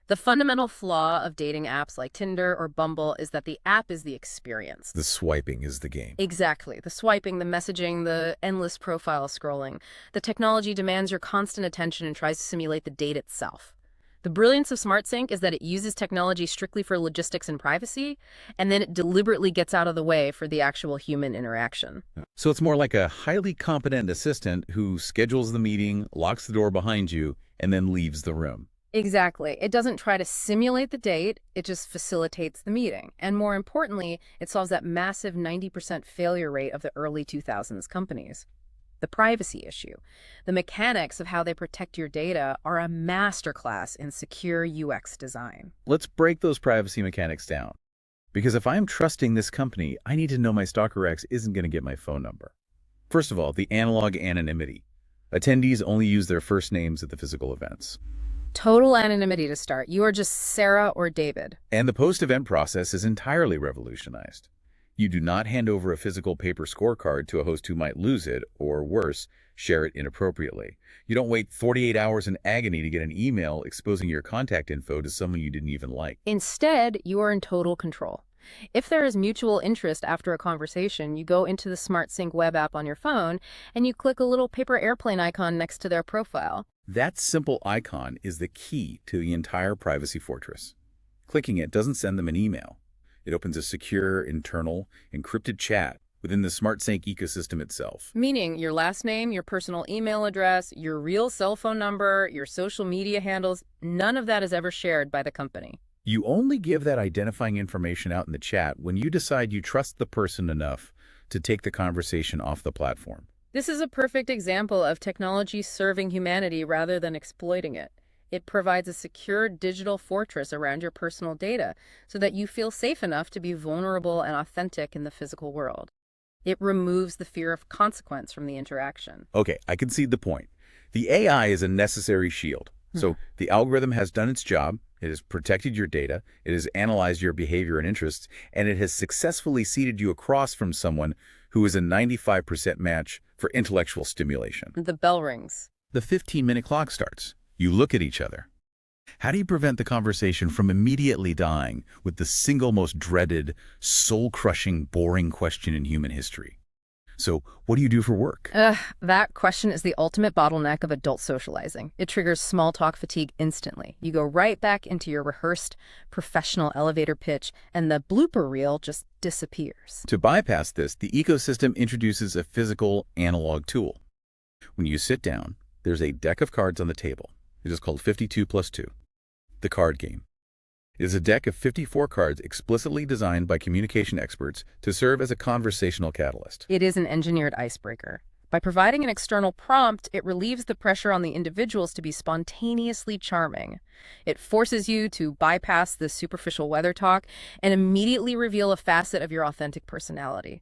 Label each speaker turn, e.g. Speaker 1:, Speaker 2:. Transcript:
Speaker 1: The fundamental flaw of dating apps like Tinder or Bumble is that the app is the experience.
Speaker 2: The swiping is the game.
Speaker 1: Exactly. The swiping, the messaging, the endless profile scrolling. The technology demands your constant attention and tries to simulate the date itself. The brilliance of SmartSync is that it uses technology strictly for logistics and privacy, and then it deliberately gets out of the way for the actual human interaction.
Speaker 2: So it's more like a highly competent assistant who schedules the meeting, locks the door behind you, and then leaves the room.
Speaker 1: Exactly. It doesn't try to simulate the date, it just facilitates the meeting. And more importantly, it solves that massive 90% failure rate of the early 2000s companies. The privacy issue. The mechanics of how they protect your data are a masterclass in secure UX design.
Speaker 2: Let's break those privacy mechanics down. Because if I'm trusting this company, I need to know my Stalker X isn't going to get my phone number. First of all, the analog anonymity. Attendees only use their first names at the physical events.
Speaker 1: Total anonymity to start. You are just Sarah or David.
Speaker 2: And the post-event process is entirely revolutionized. You do not hand over a physical paper scorecard to a host who might lose it, or worse, share it inappropriately. You don't wait 48 hours in agony to get an email exposing your contact info to someone you didn't even like.
Speaker 1: Instead, you are in total control. If there is mutual interest after a conversation, you go into the SmartSync web app on your phone and you click a little paper airplane icon next to their profile.
Speaker 2: That simple icon is the key to the entire privacy fortress. Clicking it doesn't send them an email. It opens a secure, internal, encrypted chat within the SmartSync ecosystem itself.
Speaker 1: Meaning your last name, your personal email address, your real cell phone number, your social media handles, none of that is ever shared by the company.
Speaker 2: You only give that identifying information out in the chat when you decide you trust the person enough to take the conversation off the platform.
Speaker 1: This is a perfect example of technology serving humanity rather than exploiting it. It provides a secure digital fortress around your personal data so that you feel safe enough to be vulnerable and authentic in the physical world. It removes the fear of consequence from the interaction.
Speaker 2: Okay, I concede the point. The AI is a necessary shield. So the algorithm has done its job, it has protected your data, it has analyzed your behavior and interests, and it has successfully seated you across from someone who is a 95% match for intellectual stimulation.
Speaker 1: The bell rings.
Speaker 2: The 15-minute clock starts. You look at each other. How do you prevent the conversation from immediately dying with the single most dreaded, soul-crushing, boring question in human history? So what do you do for work?
Speaker 1: That question is the ultimate bottleneck of adult socializing. It triggers small talk fatigue instantly. You go right back into your rehearsed professional elevator pitch, and the blooper reel just disappears.
Speaker 2: To bypass this, the ecosystem introduces a physical analog tool. When you sit down, there's a deck of cards on the table. It is called 52 plus 2, the card game. It is a deck of 54 cards explicitly designed by communication experts to serve as a conversational catalyst.
Speaker 1: It is an engineered icebreaker. By providing an external prompt, it relieves the pressure on the individuals to be spontaneously charming. It forces you to bypass the superficial weather talk and immediately reveal a facet of your authentic personality.